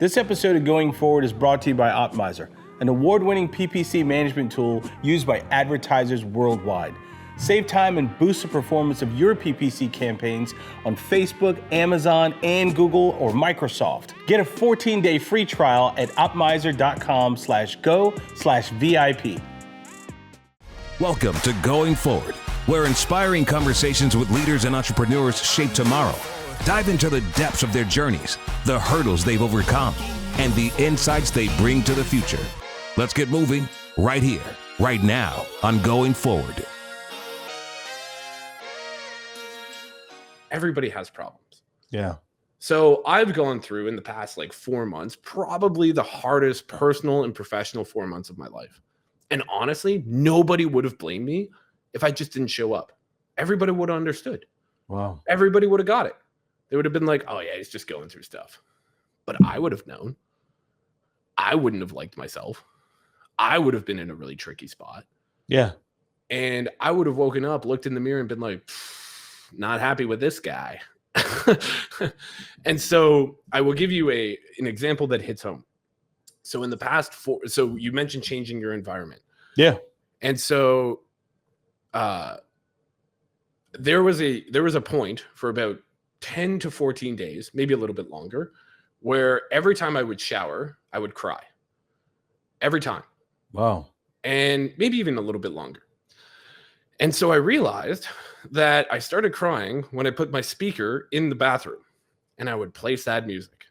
This episode of Going Forward is brought to you by Optmyzr, an award-winning PPC management tool used by advertisers worldwide. Save time and boost the performance of your PPC campaigns on Facebook, Amazon, and Google or Microsoft. Get a 14-day free trial at optmyzr.com/go/VIP. Welcome to Going Forward, where inspiring conversations with leaders and entrepreneurs shape tomorrow. Dive into the depths of their journeys, the hurdles they've overcome, and the insights they bring to the future. Let's get moving right here, right now on Going Forward. Everybody has problems. Yeah. So I've gone through in the past 4 months, probably the hardest personal and professional 4 months of my life. And honestly, nobody would have blamed me if I just didn't show up. Everybody would have understood. Wow. Everybody would have got it. They would have been like, oh yeah, he's just going through stuff. But I would have known. I wouldn't have liked myself. I would have been in a really tricky spot. Yeah. And I would have woken up, looked in the mirror and been like, not happy with this guy. And so I will give you an example that hits home. So in the past so you mentioned changing your environment. Yeah. And so there was a point for about 10 to 14 days, maybe a little bit longer, where every time I would shower, I would cry. Every time. Wow. And maybe even a little bit longer. And so I realized that I started crying when I put my speaker in the bathroom and I would play sad music.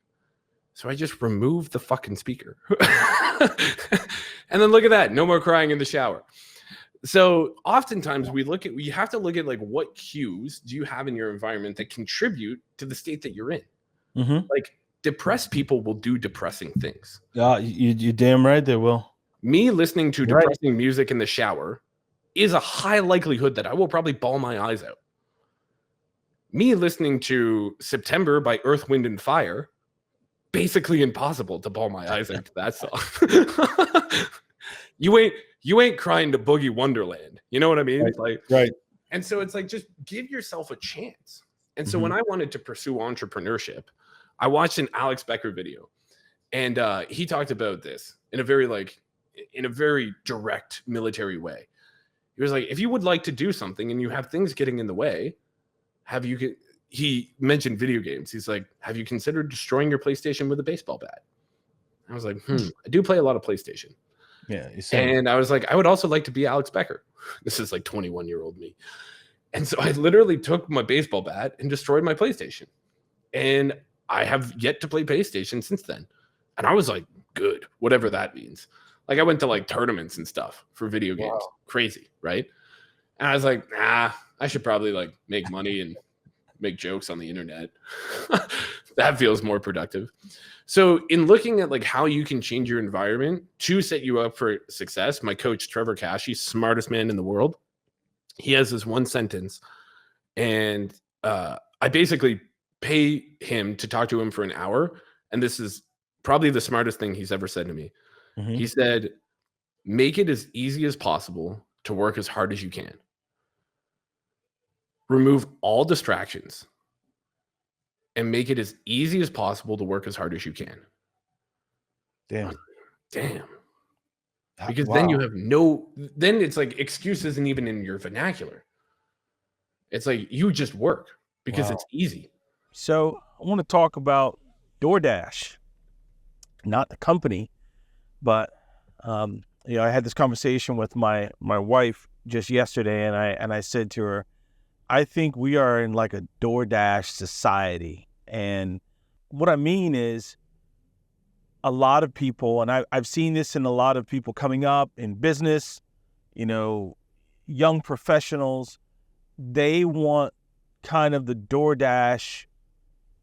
So I just removed the fucking speaker. And then look at that. No more crying in the shower. So oftentimes you have to look at what cues do you have in your environment that contribute to the state that you're in. Mm-hmm. Depressed people will do depressing things. You damn right they will. Me listening to depressing music in the shower is a high likelihood that I will probably bawl my eyes out. Me listening to September by Earth, Wind, and Fire, basically impossible to bawl my eyes out to that song. You ain't crying to Boogie Wonderland. You know what I mean? Right. And so it's just give yourself a chance. And so when I wanted to pursue entrepreneurship, I watched an Alex Becker video, and he talked about this in a very direct military way. He was like, if you would like to do something and you have things getting in the way, he mentioned video games. He's like, have you considered destroying your PlayStation with a baseball bat? I was like, I do play a lot of PlayStation. Yeah. And I was like, I would also like to be Alex Becker. This is 21-year-old me. And so I literally took my baseball bat and destroyed my PlayStation. And I have yet to play PlayStation since then. And I was like, good, whatever that means. I went to tournaments and stuff for video games. Wow. Crazy, right? And I was like, nah, I should probably make money and make jokes on the internet. That feels more productive. So in looking at how you can change your environment to set you up for success, my coach, Trevor Cashy, smartest man in the world, he has this one sentence. And I basically pay him to talk to him for an hour. And this is probably the smartest thing he's ever said to me. Mm-hmm. He said, make it as easy as possible to work as hard as you can. Remove all distractions and make it as easy as possible to work as hard as you can. Damn. Because then you have then it's excuse isn't even in your vernacular. It's you just work because it's easy. So I want to talk about DoorDash, not the company, but I had this conversation with my wife just yesterday, and I said to her, I think we are in a DoorDash society. And what I mean is a lot of people, and I've seen this in a lot of people coming up in business, young professionals, they want kind of the DoorDash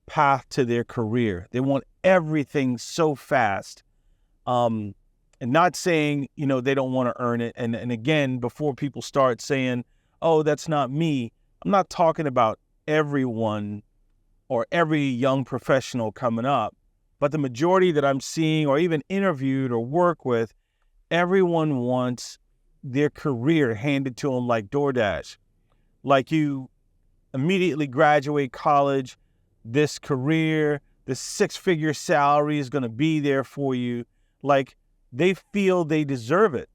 path to their career. They want everything so fast. And not saying, they don't want to earn it. And again, before people start saying, oh, that's not me, I'm not talking about everyone or every young professional coming up, but the majority that I'm seeing or even interviewed or work with, everyone wants their career handed to them like DoorDash. You immediately graduate college, this career, this 6-figure salary is going to be there for you. Like, they feel they deserve it,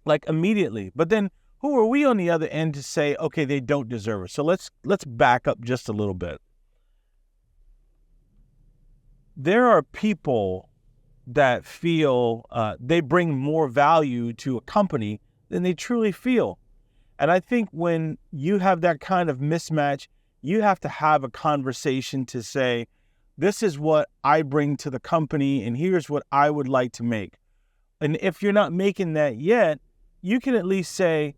like, immediately. But then who are we on the other end to say, okay, they don't deserve it? So let's back up just a little bit. There are people that feel they bring more value to a company than they truly feel. And I think when you have that kind of mismatch, you have to have a conversation to say, this is what I bring to the company, and here's what I would like to make. And if you're not making that yet, you can at least say,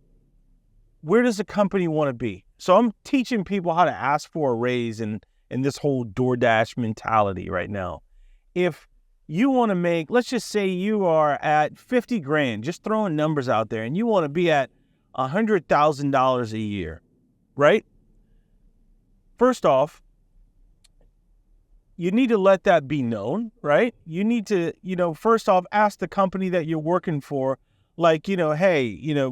where does the company want to be? So I'm teaching people how to ask for a raise in this whole DoorDash mentality right now. If you want to make, let's just say you are at 50 grand, just throwing numbers out there, and you want to be at $100,000 a year, right? First off, you need to let that be known, right? You need to, first off, ask the company that you're working for, like, hey,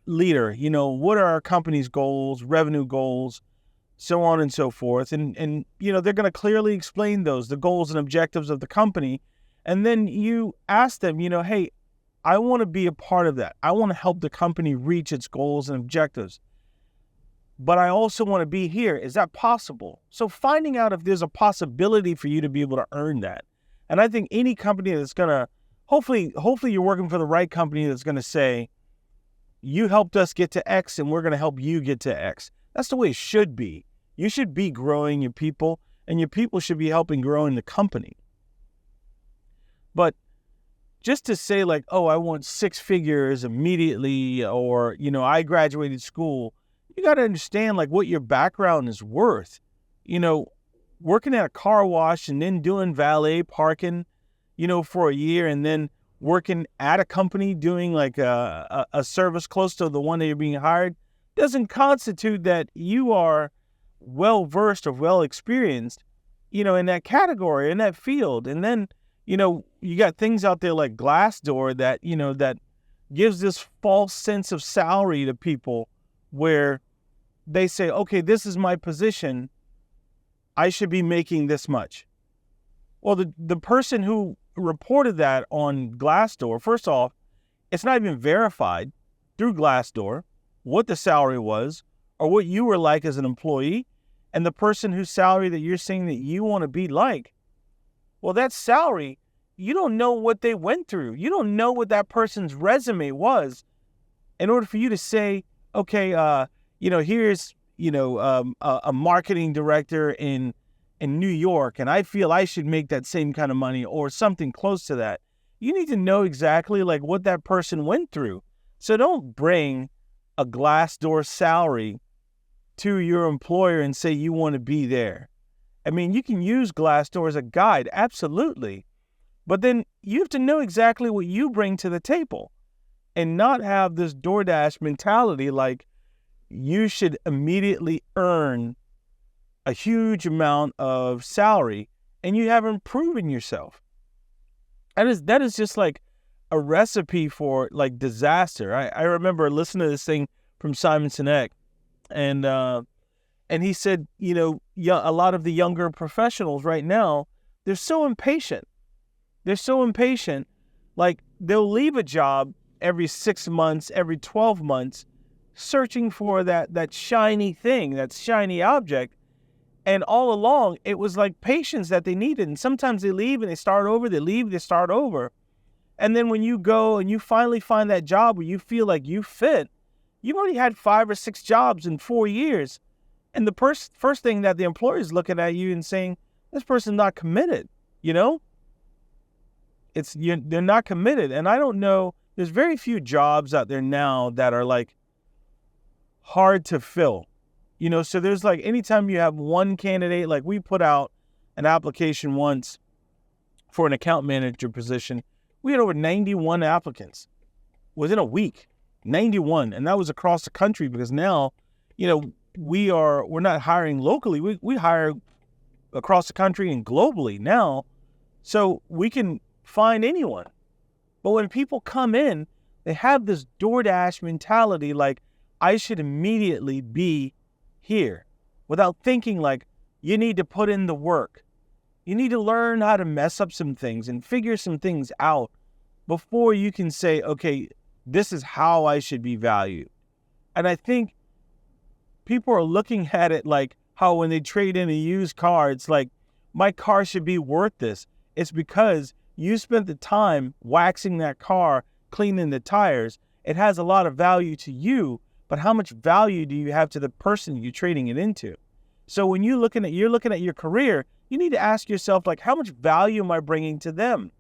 leader, what are our company's goals, revenue goals, so on and so forth. And they're going to clearly explain the goals and objectives of the company. And then you ask them, hey, I want to be a part of that. I want to help the company reach its goals and objectives. But I also want to be here. Is that possible? So finding out if there's a possibility for you to be able to earn that. And I think any company that's going to, hopefully you're working for the right company that's going to say, you helped us get to X and we're going to help you get to X. That's the way it should be. You should be growing your people, and your people should be helping growing the company. But just to say like, oh, I want 6 figures immediately, or, I graduated school, you got to understand like what your background is worth. Working at a car wash and then doing valet parking, for a year, and then working at a company doing like a service close to the one that you're being hired doesn't constitute that you are well-versed or well-experienced, in that category, in that field. And then, you got things out there like Glassdoor that, that gives this false sense of salary to people where they say, okay, this is my position, I should be making this much. Well, the person who reported that on Glassdoor, first off, it's not even verified through Glassdoor what the salary was or what you were like as an employee. And the person whose salary that you're saying that you want to be like, well, that salary, you don't know what they went through. You don't know what that person's resume was in order for you to say, okay, here's, a marketing director in New York, and I feel I should make that same kind of money or something close to that. You need to know exactly like what that person went through. So don't bring a Glassdoor salary to your employer and say you want to be there. I mean, you can use Glassdoor as a guide, absolutely. But then you have to know exactly what you bring to the table and not have this DoorDash mentality like you should immediately earn a huge amount of salary and you haven't proven yourself. That is just like a recipe for like disaster. I remember listening to this thing from Simon Sinek, and he said, a lot of the younger professionals right now, they're so impatient. Like they'll leave a job every 6 months, every 12 months, searching for that shiny thing, that shiny object. And all along, it was like patience that they needed. And sometimes they leave and they start over, they leave, they start over. And then when you go and you finally find that job where you feel like you fit, you've already had 5 or 6 jobs in 4 years. And the first thing that the employer is looking at you and saying, this person's not committed, they're not committed. And I don't know, there's very few jobs out there now that are like hard to fill. So there's like, anytime you have one candidate, like we put out an application once for an account manager position. We had over 91 applicants within a week, 91. And that was across the country because now, we're not hiring locally. We hire across the country and globally now. So we can find anyone. But when people come in, they have this DoorDash mentality, like I should immediately be here, without thinking like you need to put in the work. You need to learn how to mess up some things and figure some things out before you can say, okay, this is how I should be valued. And I think people are looking at it like how when they trade in a used car, it's like, my car should be worth this. It's because you spent the time waxing that car, cleaning the tires. It has a lot of value to you, but how much value do you have to the person you're trading it into? So when you're looking at your career, you need to ask yourself, like, how much value am I bringing to them?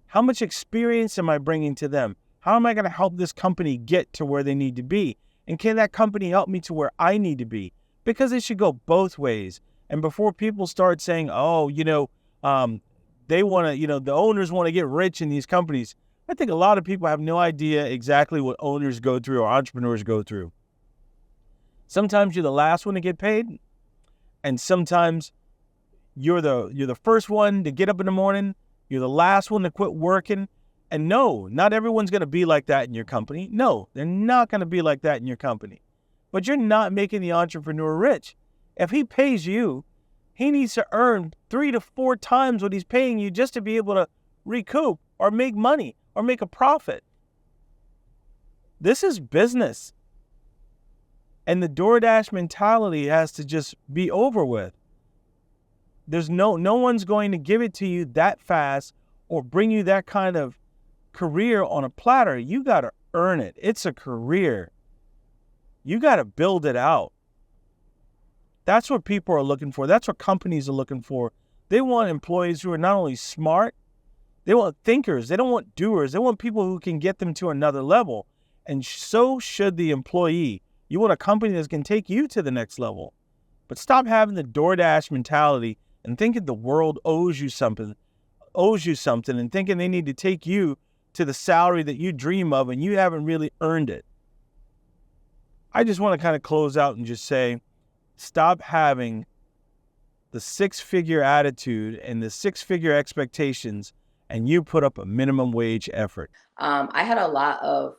How much experience am I bringing to them? How am I going to help this company get to where they need to be? And can that company help me to where I need to be? Because it should go both ways. And before people start saying, oh, they want to, the owners want to get rich in these companies, I think a lot of people have no idea exactly what owners go through or entrepreneurs go through. Sometimes you're the last one to get paid, and sometimes you're the first one to get up in the morning. You're the last one to quit working. And no, not everyone's going to be like that in your company. No, they're not going to be like that in your company. But you're not making the entrepreneur rich. If he pays you, he needs to earn 3 to 4 times what he's paying you just to be able to recoup or make money or make a profit. This is business. And the DoorDash mentality has to just be over with. There's no one's going to give it to you that fast or bring you that kind of career on a platter. You got to earn it. It's a career. You got to build it out. That's what people are looking for. That's what companies are looking for. They want employees who are not only smart, they want thinkers. They don't want doers. They want people who can get them to another level. And so should the employee. You want a company that can take you to the next level. But stop having the DoorDash mentality and thinking the world owes you something, and thinking they need to take you to the salary that you dream of and you haven't really earned it. I just want to kind of close out and just say, stop having the 6-figure attitude and the 6-figure expectations, and you put up a minimum wage effort. I had a lot of,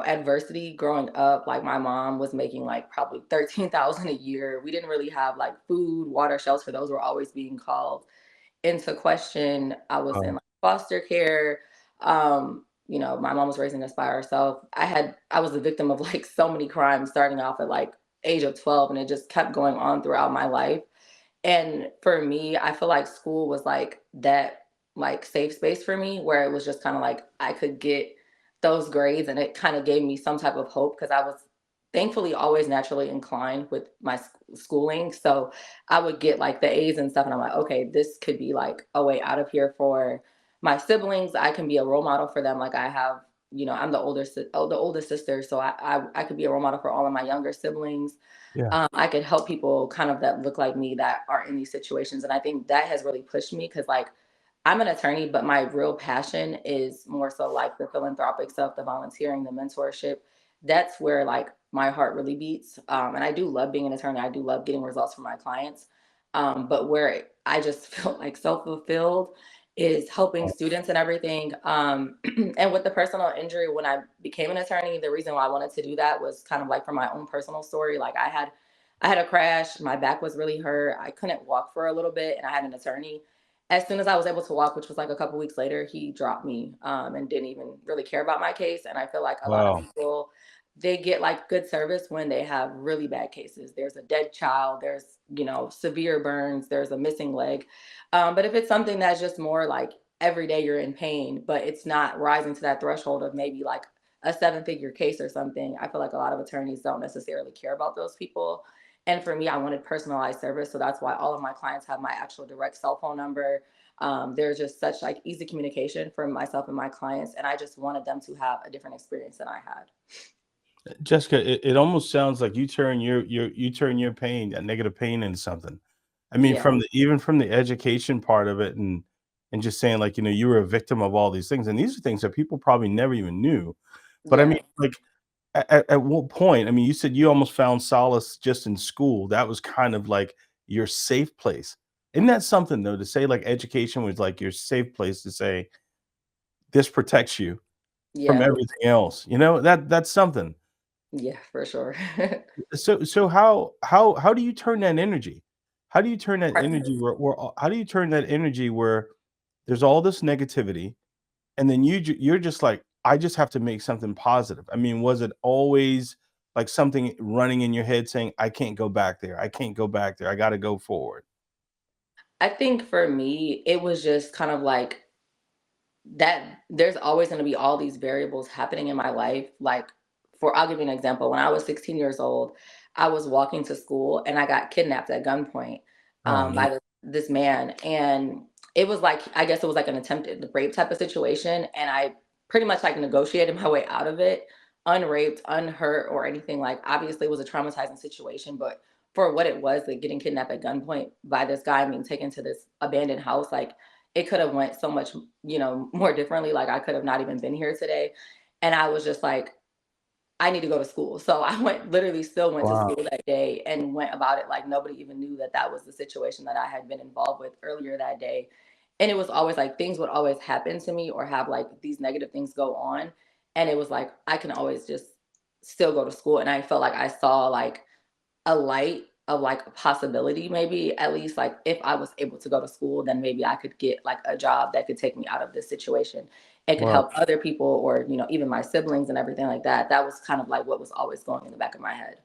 adversity growing up. Like, my mom was making like probably $13,000 a year. We didn't really have like food, water, shelter. Those were always being called into question. I was in like foster care. My mom was raising us by herself. I was the victim of like so many crimes starting off at like age of 12, and it just kept going on throughout my life. And for me, I feel like school was like that like safe space for me, where it was just kind of like I could get those grades, and it kind of gave me some type of hope because I was thankfully always naturally inclined with my schooling. So I would get like the A's and stuff, and I'm like, okay, this could be like a way out of here for my siblings. I can be a role model for them. Like, I have, I'm the oldest sister, so I could be a role model for all of my younger siblings. Yeah. I could help people kind of that look like me that are in these situations, and I think that has really pushed me because like I'm an attorney, but my real passion is more so like the philanthropic stuff, the volunteering, the mentorship. That's where like my heart really beats. And I do love being an attorney. I do love getting results from my clients. But where I just feel like self-fulfilled is helping students and everything. And with the personal injury, when I became an attorney, the reason why I wanted to do that was kind of like for my own personal story. Like, I had a crash, my back was really hurt. I couldn't walk for a little bit, and I had an attorney. As soon as I was able to walk, which was like a couple weeks later, he dropped me and didn't even really care about my case. And I feel like a lot of people, they get like good service when they have really bad cases. There's a dead child, there's, severe burns, there's a missing leg. But if it's something that's just more like every day you're in pain, but it's not rising to that threshold of maybe like a 7-figure case or something, I feel like a lot of attorneys don't necessarily care about those people. And for me, I wanted personalized service. So that's why all of my clients have my actual direct cell phone number. There's just such like easy communication for myself and my clients. And I just wanted them to have a different experience than I had. Jessica, it almost sounds like you turn your pain, that negative pain, into something. I mean, Yeah. even from the education part of it, and just saying like, you were a victim of all these things. And these are things that people probably never even knew. But I Yeah. mean, like, at what point? I mean, you said you almost found solace just in school. That was kind of like your safe place. Isn't that something though, to say like education was like your safe place, to say this protects you from Yeah. everything else? That's something. Yeah, for sure. So how do you turn that energy? How do you turn that energy how do you turn that energy where there's all this negativity, and then you're just like, I just have to make something positive? I mean, was it always like something running in your head saying, I can't go back there. I can't go back there. I got to go forward. I think for me, it was just kind of like that there's always going to be all these variables happening in my life. Like, I'll give you an example. When I was 16 years old, I was walking to school and I got kidnapped at gunpoint Oh, by this man. And it was like, I guess it was like an attempted rape type of situation. And I pretty much like negotiated my way out of it, unraped, unhurt, or anything. Like, obviously, it was a traumatizing situation, but for what it was, like getting kidnapped at gunpoint by this guy, being taken to this abandoned house, like it could have went so much, more differently. Like I could have not even been here today. And I was just like, I need to go to school. So I still went to wow. school that day and went about it like nobody even knew that that was the situation that I had been involved with earlier that day. And it was always like things would always happen to me or have like these negative things go on. And it was like, I can always just still go to school. And I felt like I saw like a light of like a possibility, maybe at least like if I was able to go to school, then maybe I could get like a job that could take me out of this situation. It could Wow. help other people or, even my siblings and everything like that. That was kind of like what was always going in the back of my head.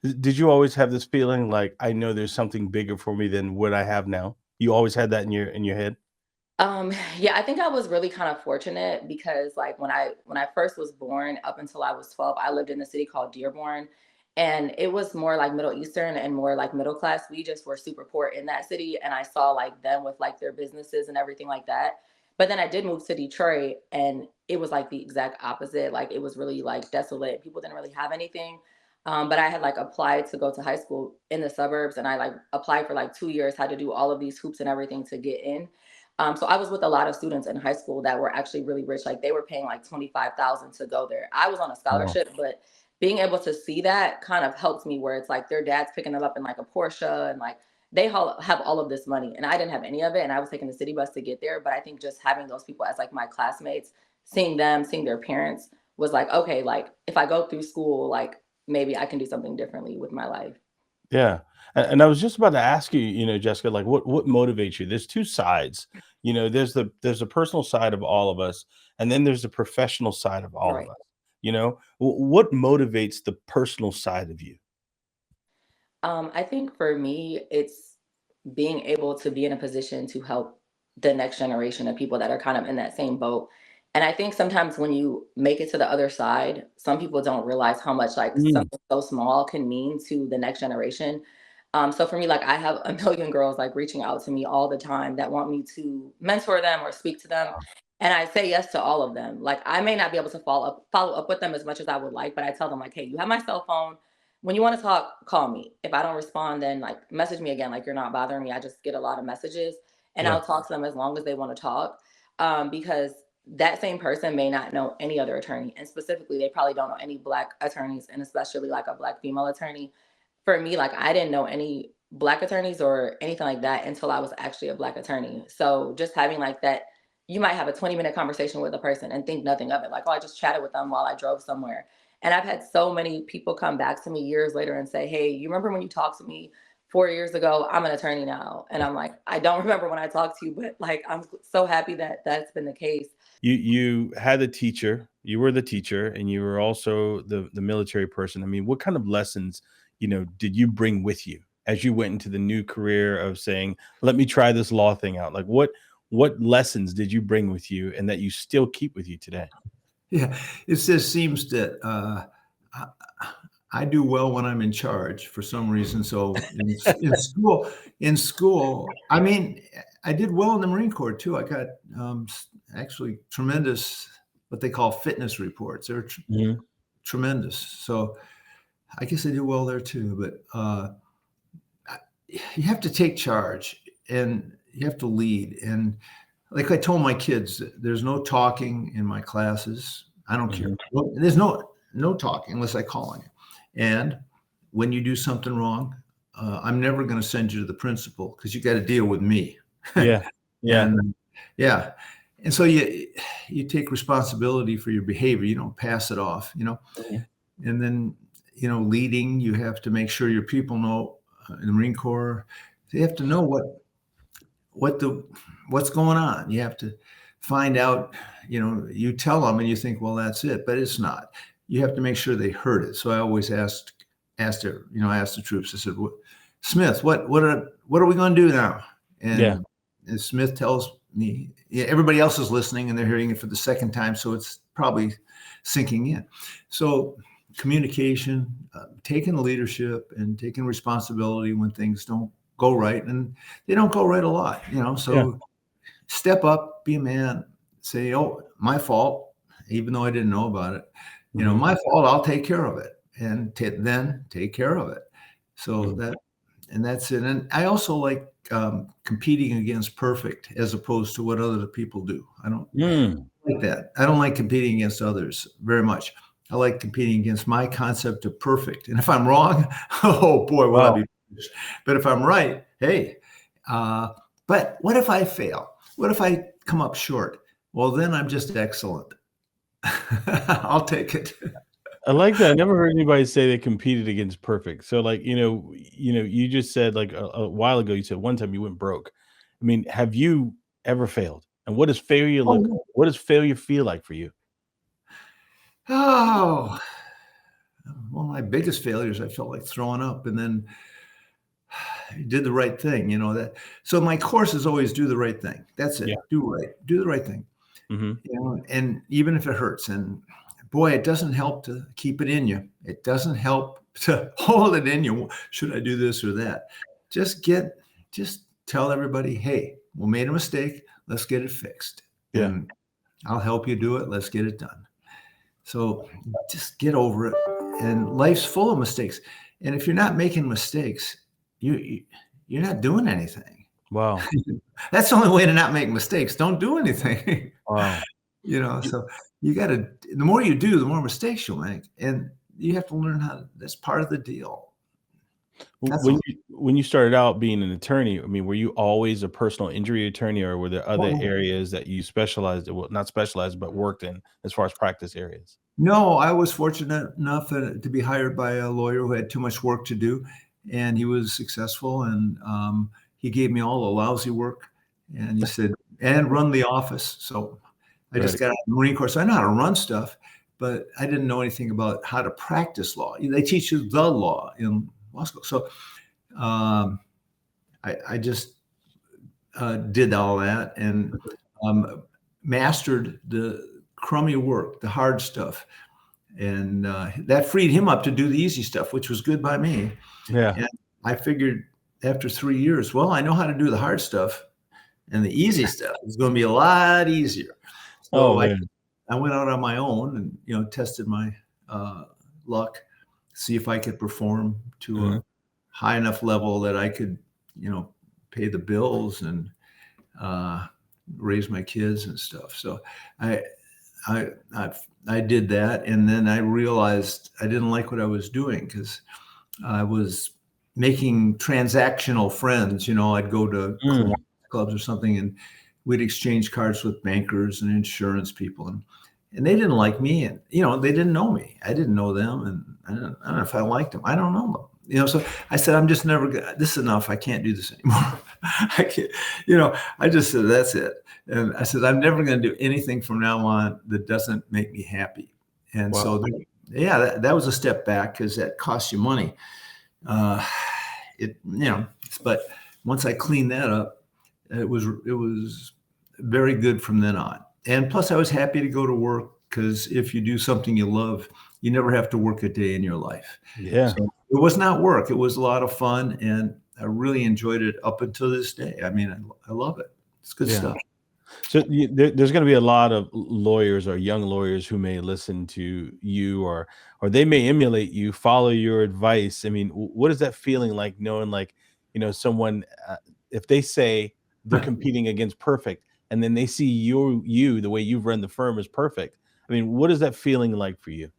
Did you always have this feeling like, I know there's something bigger for me than what I have now? You always had that in your head? Yeah, I think I was really kind of fortunate because like when I first was born up until I was 12, I lived in a city called Dearborn, and it was more like Middle Eastern and more like middle class. We just were super poor in that city, and I saw like them with like their businesses and everything like that. But then I did move to Detroit, and it was like the exact opposite. Like it was really like desolate. People didn't really have anything. But I had like applied to go to high school in the suburbs, and I like applied for like 2 years, had to do all of these hoops and everything to get in. So I was with a lot of students in high school that were actually really rich. Like they were paying like 25,000 to go there. I was on a Wow. scholarship, but being able to see that kind of helps me where it's like their dad's picking them up in like a Porsche and like they have all of this money and I didn't have any of it. And I was taking the city bus to get there. But I think just having those people as like my classmates, seeing them, seeing their parents was like, okay, like if I go through school, like maybe I can do something differently with my life. Yeah. And I was just about to ask you, Jessica, like what motivates you? There's two sides. There's the personal side of all of us, and then there's the professional side of all of Right. us. What motivates the personal side of you? I think for me, it's being able to be in a position to help the next generation of people that are kind of in that same boat. And I think sometimes when you make it to the other side, some people don't realize how much like Mm. something so small can mean to the next generation. So for me, like I have a million girls like reaching out to me all the time that want me to mentor them or speak to them. And I say yes to all of them. Like I may not be able to follow up with them as much as I would like, but I tell them like, hey, you have my cell phone. When you want to talk, call me. If I don't respond, then like message me again. Like you're not bothering me. I just get a lot of messages, and Yeah. I'll talk to them as long as they want to talk. Because that same person may not know any other attorney, and specifically, they probably don't know any Black attorneys, and especially like a Black female attorney. For me, like I didn't know any Black attorneys or anything like that until I was actually a Black attorney. So just having like that, you might have a 20-minute conversation with a person and think nothing of it. Like, oh, I just chatted with them while I drove somewhere. And I've had so many people come back to me years later and say, hey, you remember when you talked to me 4 years ago? I'm an attorney now. And I'm like, I don't remember when I talked to you, but like, I'm so happy that that's been the case. You had a teacher, you were the teacher, and you were also the military person. I mean, what kind of lessons, did you bring with you as you went into the new career of saying, let me try this law thing out? Like what lessons did you bring with you and that you still keep with you today? Yeah, it just seems that I, I do well when I'm in charge for some reason. So in school, I mean, I did well in the Marine Corps too. I got actually tremendous what they call fitness reports. They're Mhm. tremendous. So I guess I do well there too. But you have to take charge and you have to lead. And like I told my kids, there's no talking in my classes. I don't care. Mhm. There's no talking unless I call on you. And when you do something wrong, I'm never going to send you to the principal because you got to deal with me. Yeah. Yeah. And yeah, and so you take responsibility for your behavior. You don't pass it off. Mhm. And then leading, you have to make sure your people know in the Marine Corps, So you have to know what's going on. You have to find out, you tell them and you think, well, that's it, but it's not. You have to make sure they heard it. So I always asked the troops, I said, Smith, what are we going to do now? And Smith tells me, everybody else is listening and they're hearing it for the second time. So it's probably sinking in. So communication, taking leadership and taking responsibility when things don't go right. And they don't go right a lot, so step up, be a man, say, oh, my fault, even though I didn't know about it, my fault, I'll take care of it, and then take care of it. So that's it. And I also like competing against perfect as opposed to what other people do. I don't like that. I don't like competing against others very much. I like competing against my concept of perfect. And if I'm wrong, oh boy, will I be finished. But if I'm right, hey, but what if I fail? What if I come up short? Well, then I'm just excellent. I'll take it. I like that. I never heard anybody say they competed against perfect. So like, you just said like a while ago, you said one time you went broke. I mean, have you ever failed? And what does failure look like? What does failure feel like for you? Oh, one of my biggest failures, I felt like throwing up, and then I did the right thing, that. So my course is always do the right thing. That's it. Yeah. Do the right thing. And even if it hurts, and boy, it doesn't help to keep it in you. It doesn't help to hold it in you. Should I do this or that? Just tell everybody, hey, we made a mistake. Let's get it fixed. Yeah. And I'll help you do it. Let's get it done. So just get over it. And life's full of mistakes. And if you're not making mistakes, you're not doing anything. Wow. That's the only way to not make mistakes. Don't do anything. Wow. So you got to, the more you do, the more mistakes you'll make. And you have to learn that's part of the deal. When you started out being an attorney, I mean, were you always a personal injury attorney, or were there other areas that you specialized, well, not specialized, but worked in as far as practice areas? No, I was fortunate enough to be hired by a lawyer who had too much work to do, and he was successful, and he gave me all the lousy work, and he said, and run the office. So I just got out of the Marine Corps, so I know how to run stuff, but I didn't know anything about how to practice law. They teach you the law in law school. So I just did all that and mastered the crummy work, the hard stuff. And that freed him up to do the easy stuff, which was good by me. Yeah. And I figured after 3 years, well, I know how to do the hard stuff, and the easy stuff is going to be a lot easier. So I went out on my own and, tested my luck, see if I could perform to a high enough level that I could, pay the bills and raise my kids and stuff. So I did that. And then I realized I didn't like what I was doing because I was making transactional friends. I'd go to clubs or something and we'd exchange cards with bankers and insurance people. And they didn't like me, and they didn't know me. I didn't know them, and I don't know if I liked them. I don't know them. So I said, I'm just never gonna. This is enough. I can't do this anymore. I can't. I just said that's it. And I said I'm never going to do anything from now on that doesn't make me happy. And so that was a step back because that costs you money. But once I cleaned that up, it was very good from then on. And plus, I was happy to go to work because if you do something you love, you never have to work a day in your life. Yeah. So it was not work. It was a lot of fun. And I really enjoyed it up until this day. I mean, I love it. It's good stuff. So there's going to be a lot of lawyers or young lawyers who may listen to you or they may emulate you, follow your advice. I mean, what is that feeling like knowing someone, if they say they're competing against perfect, and then they see you, the way you've run the firm is perfect. I mean, what is that feeling like for you?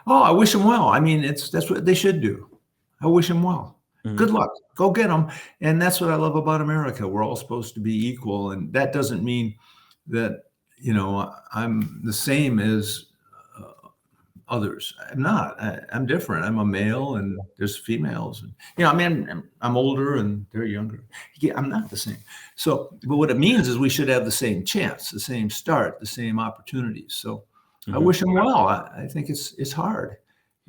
Oh, I wish them well. I mean, that's what they should do. I wish them well. Mm-hmm. Good luck. Go get them. And that's what I love about America. We're all supposed to be equal. And that doesn't mean that, I'm the same as others. I'm not. I'm different. I'm a male, and there's females, and I mean, I'm older and they're younger. Yeah, I'm not the same. So, but what it means is we should have the same chance, the same start, the same opportunities. So, I wish them well. I think it's hard,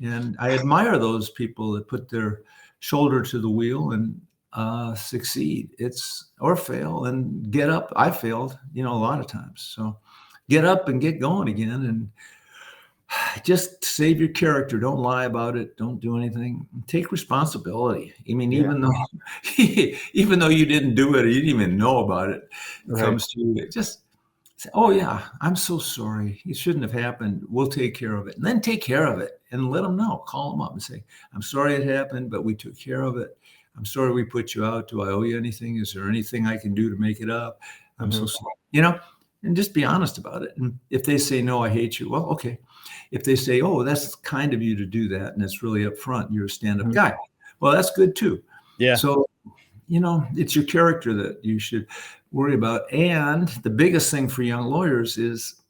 and I admire those people that put their shoulder to the wheel and succeed. Or fail and get up. I failed, a lot of times. So, get up and get going again, and just save your character. Don't lie about it. Don't do anything. Take responsibility. I mean, even though you didn't do it, or you didn't even know about it, it comes to you. Just say, "Oh yeah, I'm so sorry. It shouldn't have happened. We'll take care of it." And then take care of it and let them know. Call them up and say, "I'm sorry it happened, but we took care of it. I'm sorry we put you out. Do I owe you anything? Is there anything I can do to make it up? I'm so sorry." And just be honest about it. And if they say, "No, I hate you," well, okay. If they say, "Oh, that's kind of you to do that, and it's really upfront, you're a stand-up guy," well, that's good too. Yeah. So, it's your character that you should worry about. And the biggest thing for young lawyers is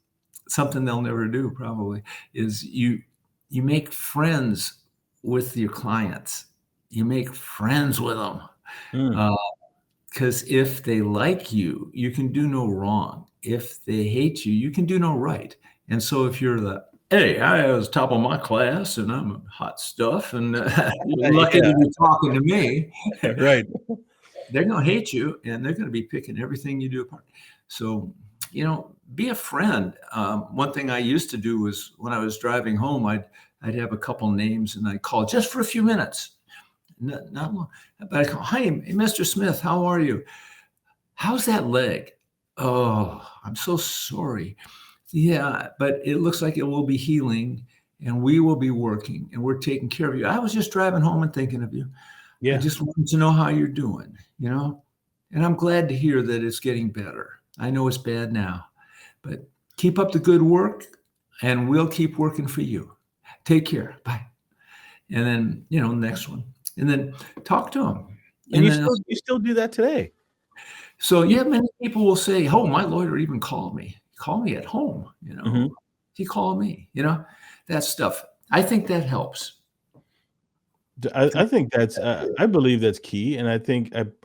something they'll never do, probably, is you make friends with your clients. You make friends with them. Because if they like you, you can do no wrong. If they hate you, you can do no right. And so if you're hey, I was top of my class and I'm hot stuff and you're lucky to be talking to me, right? They're going to hate you and they're going to be picking everything you do apart. So, be a friend. One thing I used to do was when I was driving home, I'd have a couple names and I'd call just for a few minutes. Not long. But I call, "Hi, Mr. Smith, how are you? How's that leg?" "Oh, I'm so sorry." "Yeah, but it looks like it will be healing and we will be working and we're taking care of you. I was just driving home and thinking of you. I just wanted to know how you're doing, and I'm glad to hear that it's getting better. I know it's bad now, but keep up the good work and we'll keep working for you. Take care. Bye." And then, next one. And then talk to them. And you still do that today. So many people will say, "Oh, my lawyer even called me. Call me at home, He called me, that stuff." I think that helps. I think that's I believe that's key, and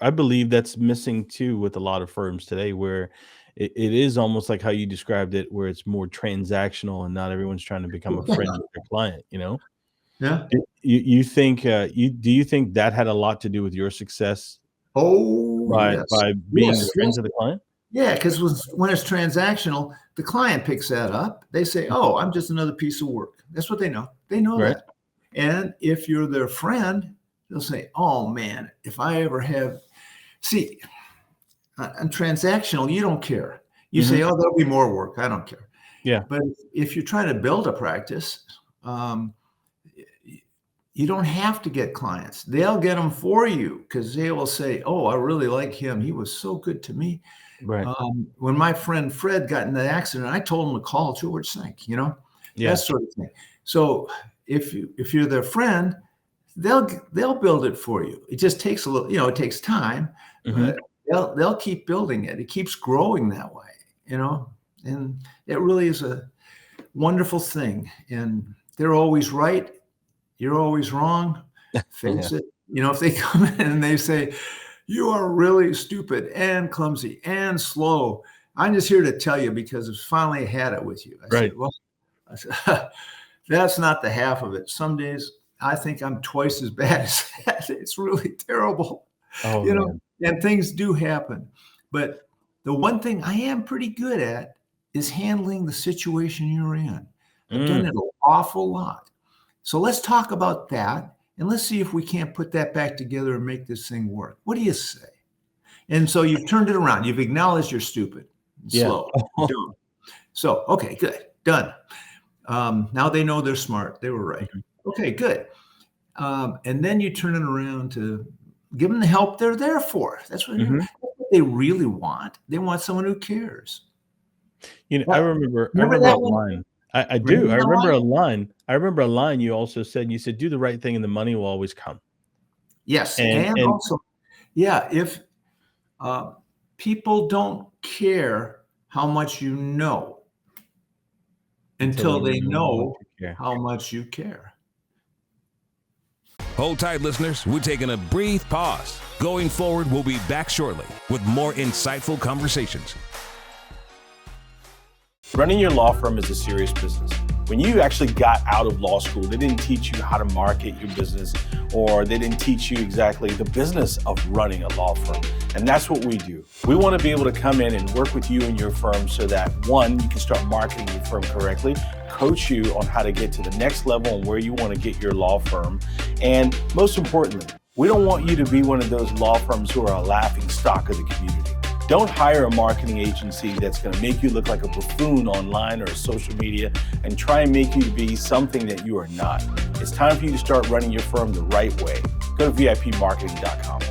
I believe that's missing too with a lot of firms today, where it is almost like how you described it, where it's more transactional and not everyone's trying to become a friend with their client. Yeah. You think do you think that had a lot to do with your success? By being friends with the client? Yeah, because when it's transactional, the client picks that up. They say, "Oh, I'm just another piece of work." That's what they know. They know that. And if you're their friend, they'll say, "Oh man, if I ever have," see, on transactional, you don't care. You say, "Oh, there'll be more work. I don't care." Yeah. But if you're trying to build a practice, you don't have to get clients. They'll get them for you because they will say, "Oh, I really like him. He was so good to me." Right. When my friend Fred got in the accident, I told him to call George Sink, that sort of thing. So if you're their friend, they'll build it for you. It just takes a little, it takes time, but they'll keep building it. It keeps growing that way, and it really is a wonderful thing. And they're always right. You're always wrong. Face it. If they come in and they say, "You are really stupid and clumsy and slow," I'm just here to tell you because I've finally had it with you. I said, "Well," that's not the half of it. Some days I think I'm twice as bad as that. It's really terrible. And things do happen. But the one thing I am pretty good at is handling the situation you're in. I've done it an awful lot. So let's talk about that. And let's see if we can't put that back together and make this thing work. What do you say? And so you've turned it around. You've acknowledged you're stupid, slow, dumb. So, okay, good, done. Now they know they're smart. They were right. Okay, good. And then you turn it around to give them the help they're there for. That's what they really want. They want someone who cares. I remember a line. I do. I remember a line. I remember a line you also said. You said, "Do the right thing and the money will always come." Yes. And also, if people don't care how much you know, until they you know care. how much you care. Hold tight, listeners. We're taking a brief pause. Going forward, we'll be back shortly with more insightful conversations. Running your law firm is a serious business. When you actually got out of law school, they didn't teach you how to market your business, or they didn't teach you exactly the business of running a law firm. And that's what we do. We want to be able to come in and work with you and your firm so that, one, you can start marketing your firm correctly, coach you on how to get to the next level and where you want to get your law firm. And most importantly, we don't want you to be one of those law firms who are a laughing stock of the community. Don't hire a marketing agency that's going to make you look like a buffoon online or social media and try and make you to be something that you are not. It's time for you to start running your firm the right way. Go to VIPmarketing.com.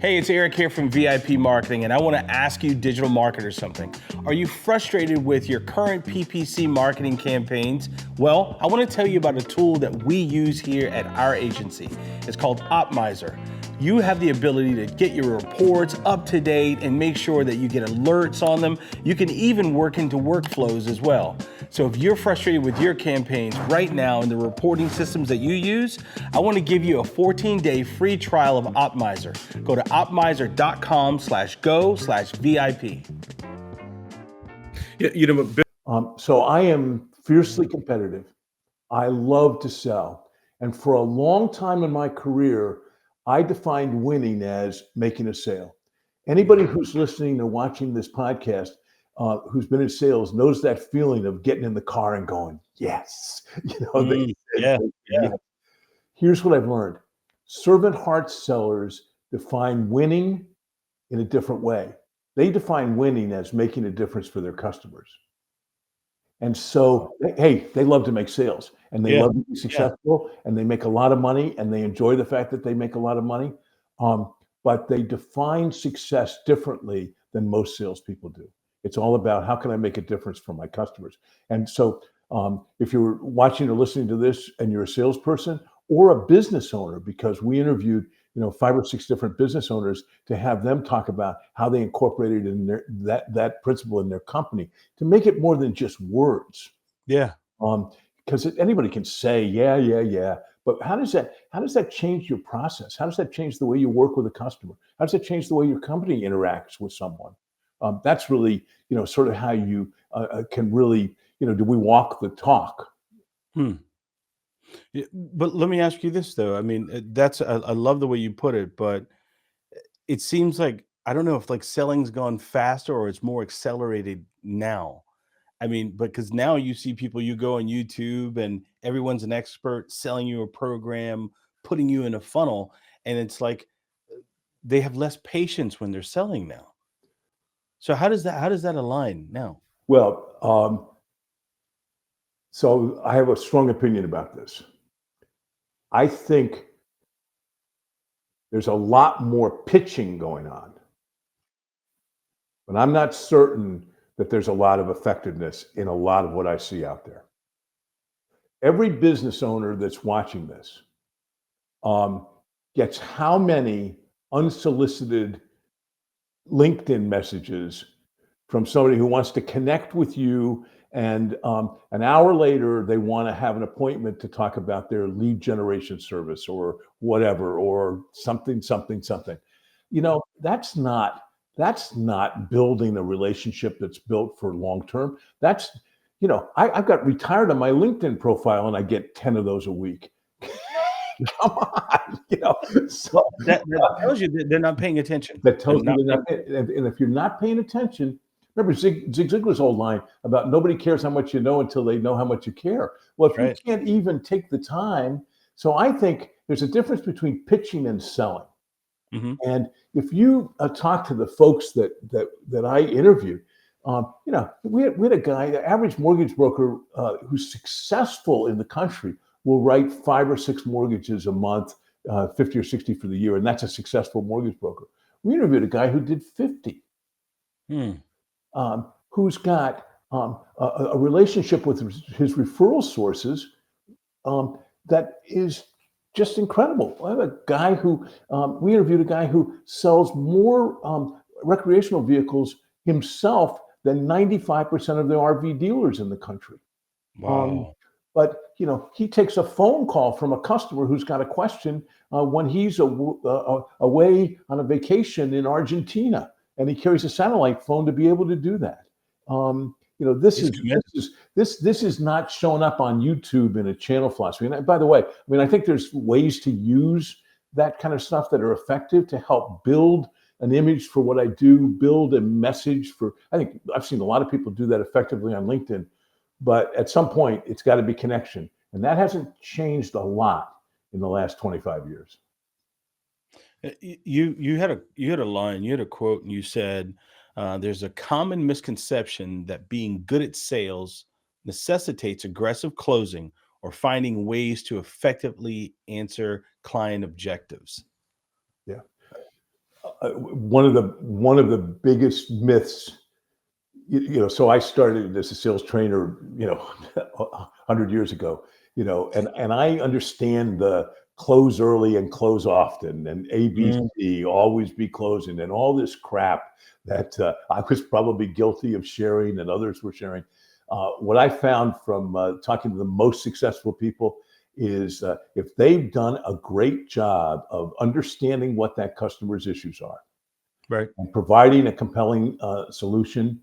Hey, it's Eric here from VIP Marketing, and I want to ask you, digital marketers, something. Are you frustrated with your current PPC marketing campaigns? Well, I want to tell you about a tool that we use here at our agency. It's called Optmyzr. You have the ability to get your reports up to date and make sure that you get alerts on them. You can even work into workflows as well. So if you're frustrated with your campaigns right now in the reporting systems that you use, I want to give you a 14-day free trial of Optmyzr. Go to optmyzr.com/go/VIP. So I am fiercely competitive. I love to sell. And for a long time in my career, I defined winning as making a sale. Anybody who's listening or watching this podcast who's been in sales knows that feeling of getting in the car and going, yes. Yeah. Here's what I've learned. Servant heart sellers define winning in a different way. They define winning as making a difference for their customers. And so, hey, they love to make sales and they love to be successful and they make a lot of money and they enjoy the fact that they make a lot of money. But they define success differently than most salespeople do. It's all about how can I make a difference for my customers? And so if you're watching or listening to this and you're a salesperson or a business owner, because we interviewed 5 or 6 different business owners to have them talk about how they incorporated in that principle in their company to make it more than just words. Yeah. Because anybody can say, yeah. But how does that change your process? How does that change the way you work with a customer? How does that change the way your company interacts with someone? That's really, sort of how you can really, do we walk the talk? Yeah, but let me ask you this, though. I mean, I love the way you put it, but it seems like, I don't know if like selling's gone faster or it's more accelerated now. I mean, because now you see people, you go on YouTube and everyone's an expert selling you a program, putting you in a funnel. And it's like they have less patience when they're selling now. So how does that align now? Well, so I have a strong opinion about this. I think there's a lot more pitching going on, but I'm not certain that there's a lot of effectiveness in a lot of what I see out there. Every business owner that's watching this gets how many unsolicited LinkedIn messages from somebody who wants to connect with you, and an hour later they want to have an appointment to talk about their lead generation service or whatever, or something. That's not building a relationship that's built for long term. That's, I've got retired on my LinkedIn profile and I get 10 of those a week. Come on, so that tells you that they're not paying attention. That tells you they're not paying, and if you're not paying attention, remember Zig Ziglar's old line about nobody cares how much you know until they know how much you care. Well, if you can't even take the time, so I think there's a difference between pitching and selling. Mm-hmm. And if you talk to the folks that I interviewed, we had a guy, the average mortgage broker who's successful in the country will write 5 or 6 mortgages a month, 50 or 60 for the year, and that's a successful mortgage broker. We interviewed a guy who did 50, who's got a relationship with his referral sources that is just incredible. I have a guy who, we interviewed a guy who sells more recreational vehicles himself than 95% of the RV dealers in the country. Wow. But he takes a phone call from a customer who's got a question when he's away on a vacation in Argentina, and he carries a satellite phone to be able to do that. This is not showing up on YouTube in a channel philosophy. And by the way, I think there's ways to use that kind of stuff that are effective to help build an image for what I do, build a message for. I think I've seen a lot of people do that effectively on LinkedIn. But at some point, it's got to be connection. And that hasn't changed a lot in the last 25 years. You had a line, you had a quote, and you said, there's a common misconception that being good at sales necessitates aggressive closing or finding ways to effectively answer client objectives. Yeah. One of the biggest myths, so I started as a sales trainer, 100 years ago, and I understand the close early and close often and ABC, always be closing, and all this crap that I was probably guilty of sharing and others were sharing. What I found from talking to the most successful people is if they've done a great job of understanding what that customer's issues are, right, and providing a compelling solution,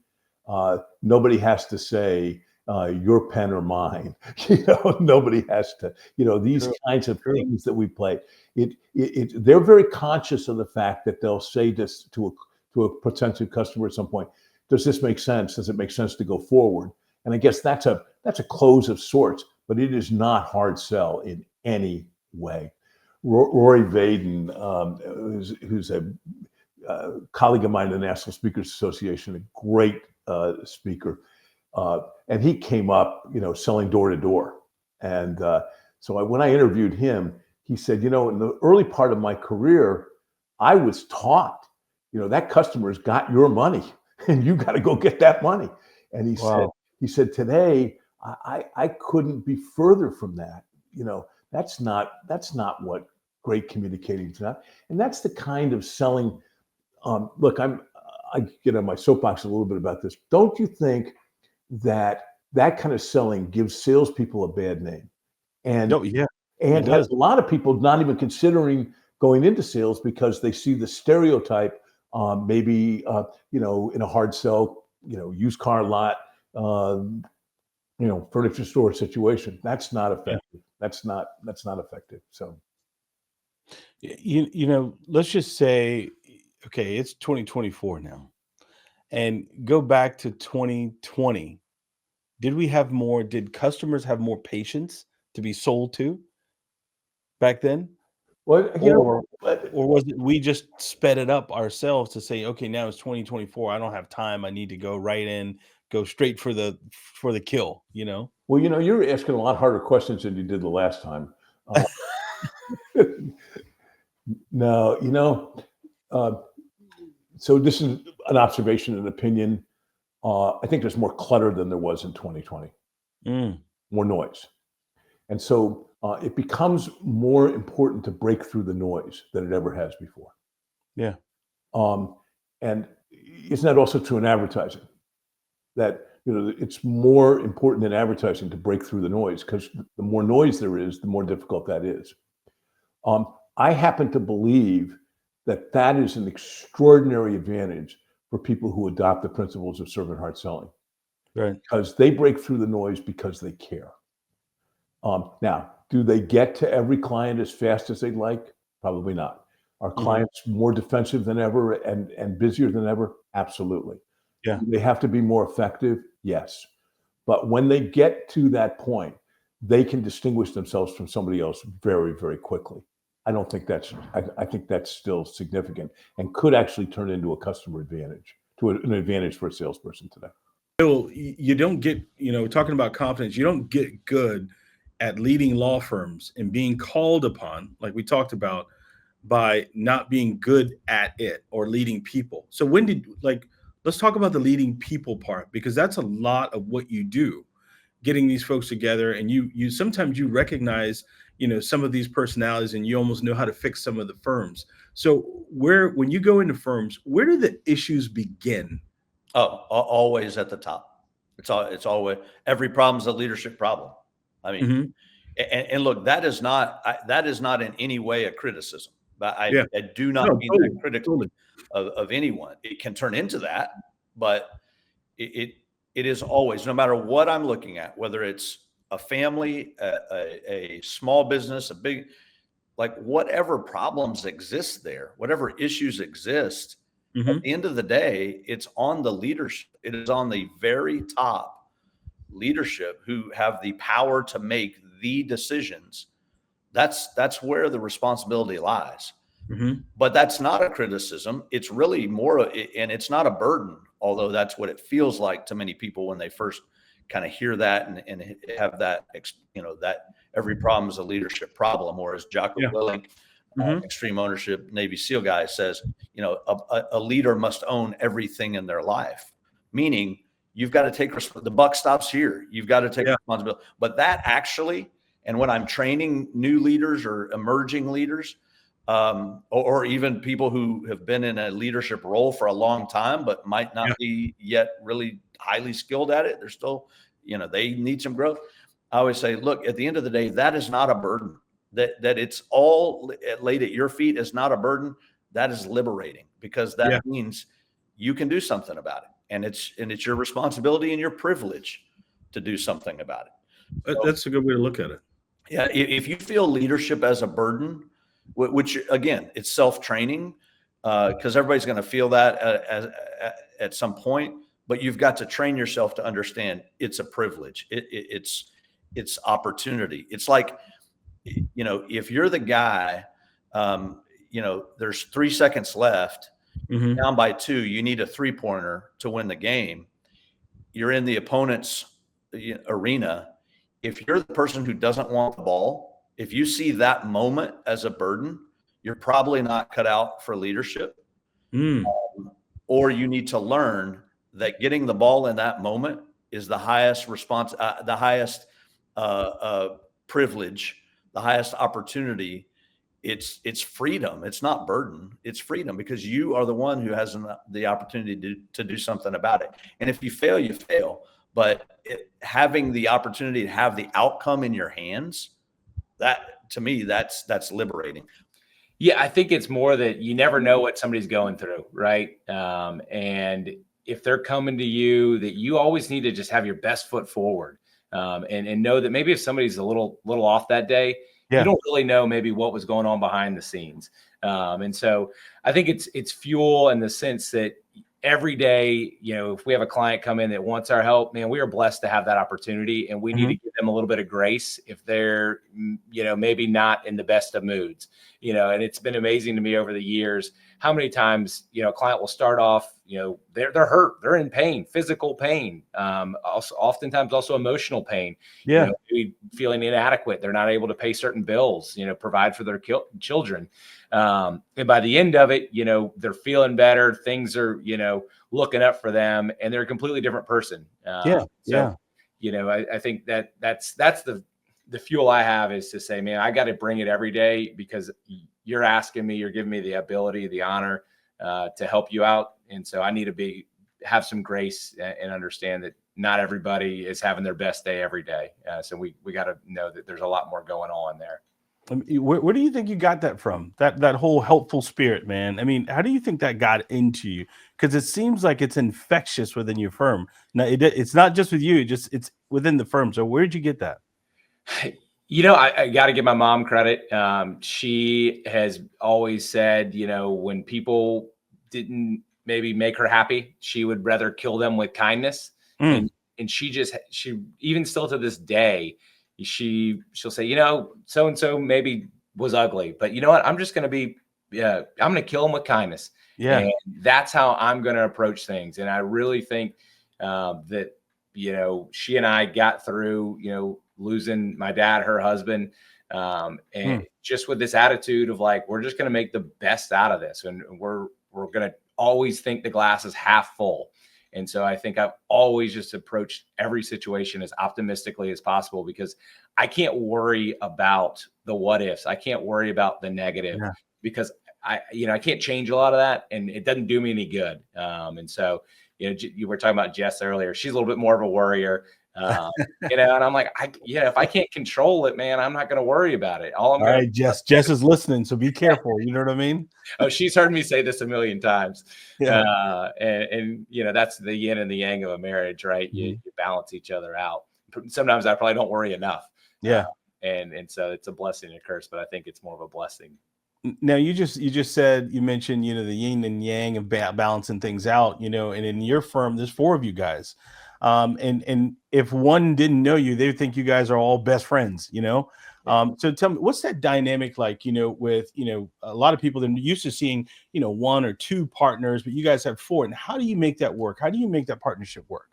nobody has to say your pen or mine. Nobody has to. These kinds of things that we play. They're very conscious of the fact that they'll say this to a potential customer at some point. Does this make sense? Does it make sense to go forward? And I guess that's a close of sorts, but it is not hard sell in any way. Rory Vaden, who's a colleague of mine in the National Speakers Association, a great speaker, and he came up, selling door to door. And so when I interviewed him, he said, in the early part of my career, I was taught, that customer's got your money, and you got to go get that money. And he said, today I couldn't be further from that. That's not what great communicating is not. And that's the kind of selling. Look, I get on my soapbox a little bit about this. Don't you think that kind of selling gives salespeople a bad name? And and has a lot of people not even considering going into sales because they see the stereotype, maybe in a hard sell, used car lot, furniture store situation. That's not effective. Yeah. That's not effective. So, let's just say, okay, it's 2024 now, and go back to 2020. Did customers have more patience to be sold to back then? Well, or was it we just sped it up ourselves to say, okay, now it's 2024. I don't have time. I need to go right in, go straight for the kill, Well, you're asking a lot harder questions than you did the last time. No, so this is an observation and opinion. I think there's more clutter than there was in 2020. More noise. And so it becomes more important to break through the noise than it ever has before. Yeah. And isn't that also true in advertising? That, it's more important in advertising to break through the noise, because the more noise there is, the more difficult that is. I happen to believe that is an extraordinary advantage for people who adopt the principles of servant heart selling. Right. Because they break through the noise because they care. Now, do they get to every client as fast as they'd like? Probably not. Are clients more defensive than ever and busier than ever? Absolutely. Yeah. Do they have to be more effective? Yes. But when they get to that point, they can distinguish themselves from somebody else very, very quickly. I think that's still significant and could actually turn into a customer advantage, an advantage for a salesperson today. Bill, you don't get, talking about confidence, you don't get good at leading law firms and being called upon, like we talked about, by not being good at it or leading people. So let's talk about the leading people part, because that's a lot of what you do, getting these folks together. And you sometimes you recognize, some of these personalities, and you almost know how to fix some of the firms. So when you go into firms, where do the issues begin? Oh, always at the top. It's always, every problem's a leadership problem. I mean, Mhm. and look, that is not in any way a criticism, but I do not No, mean totally, that critically totally. of anyone. It can turn into that, but it is always, no matter what I'm looking at, whether it's a family, a small business, a big, like whatever problems exist there, whatever issues exist, at the end of the day, it's on the leadership. It is on the very top leadership who have the power to make the decisions. That's where the responsibility lies. But that's not a criticism. It's really more, and it's not a burden, although that's what it feels like to many people when they first kind of hear that and have that, that every problem is a leadership problem. Or as Jocko Willink, extreme ownership Navy SEAL guy, says, a leader must own everything in their life, meaning you've got to take the buck stops here. You've got to take responsibility. But that actually, and when I'm training new leaders or emerging leaders, or even people who have been in a leadership role for a long time, but might not be yet really highly skilled at it, they're still, they need some growth. I always say, look, at the end of the day, that is not a burden. That it's all laid at your feet is not a burden. That is liberating, because that means you can do something about it. And it's your responsibility and your privilege to do something about it. So, that's a good way to look at it. Yeah. If you feel leadership as a burden, which again, it's self-training, because everybody's going to feel that at some point, but you've got to train yourself to understand it's a privilege. It's opportunity. It's like, if you're the guy, there's 3 seconds left, down by 2, you need a 3-pointer to win the game. You're in the opponent's arena. If you're the person who doesn't want the ball, if you see that moment as a burden, you're probably not cut out for leadership. Or you need to learn that getting the ball in that moment is the highest the highest privilege, the highest opportunity. It's freedom. It's not burden. It's freedom, because you are the one who has the opportunity to do something about it. And if you fail, you fail. But having the opportunity to have the outcome in your hands, that to me, that's liberating. Yeah, I think it's more that you never know what somebody's going through, right? And if they're coming to you, that you always need to just have your best foot forward, and know that maybe if somebody's a little off that day, you don't really know maybe what was going on behind the scenes. And so I think it's fuel in the sense that every day, if we have a client come in that wants our help, man, we are blessed to have that opportunity, and we need to give them a little bit of grace if they're, maybe not in the best of moods, and it's been amazing to me over the years how many times, a client will start off, they're hurt, they're in pain, physical pain, also oftentimes also emotional pain, maybe feeling inadequate. They're not able to pay certain bills, provide for their children. And by the end of it, they're feeling better. Things are, looking up for them, and they're a completely different person. I think that's the fuel I have, is to say, man, I got to bring it every day, because you're asking me, you're giving me the ability, the honor, to help you out. And so I need to have some grace and understand that not everybody is having their best day every day. So we got to know that there's a lot more going on there. Where do you think you got that from? That whole helpful spirit, man. I mean, how do you think that got into you? Because it seems like it's infectious within your firm. Now, it's not just with you; it's within the firm. So, where'd you get that? I got to give my mom credit. She has always said, when people didn't maybe make her happy, she would rather kill them with kindness. And she even still to this day, she'll say, so-and-so maybe was ugly, but you know what? I'm just going to I'm going to kill them with kindness. Yeah. And that's how I'm going to approach things. And I really think that, she and I got through, losing my dad, her husband, and just with this attitude of like, we're just going to make the best out of this. And we're going to always think the glass is half full. And so I think I've always just approached every situation as optimistically as possible, because I can't worry about the what ifs. I can't worry about the negative, because I can't change a lot of that, and it doesn't do me any good. And so, you were talking about Jess earlier. She's a little bit more of a worrier. And I'm like, if I can't control it, man, I'm not going to worry about it. All right, Jess is listening, so be careful. You know what I mean? Oh, she's heard me say this a million times. Yeah. And that's the yin and the yang of a marriage, right? You balance each other out. Sometimes I probably don't worry enough. Yeah. And so it's a blessing and a curse, but I think it's more of a blessing. Now you mentioned, the yin and yang of balancing things out, and in your firm, there's 4 of you guys. And if one didn't know you, they would think you guys are all best friends, So tell me, what's that dynamic like, with, a lot of people that are used to seeing, 1 or 2 partners, but you guys have 4. And how do you make that work? How do you make that partnership work?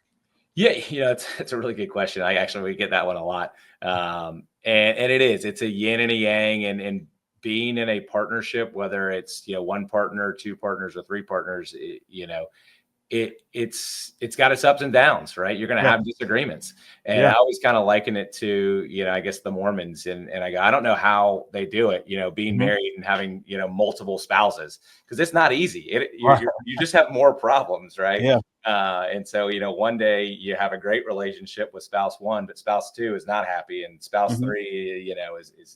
Yeah, it's a really good question. We get that one a lot. And it's a yin and a yang, and being in a partnership, whether it's, 1 partner, 2 partners, or 3 partners, it's got its ups and downs, right? You're going to have disagreements. And I always kind of liken it to, I guess the Mormons, and I go, I don't know how they do it, being married and having, multiple spouses, because it's not easy. You just have more problems, right? Yeah. And so, one day you have a great relationship with spouse 1, but spouse 2 is not happy, and spouse 3,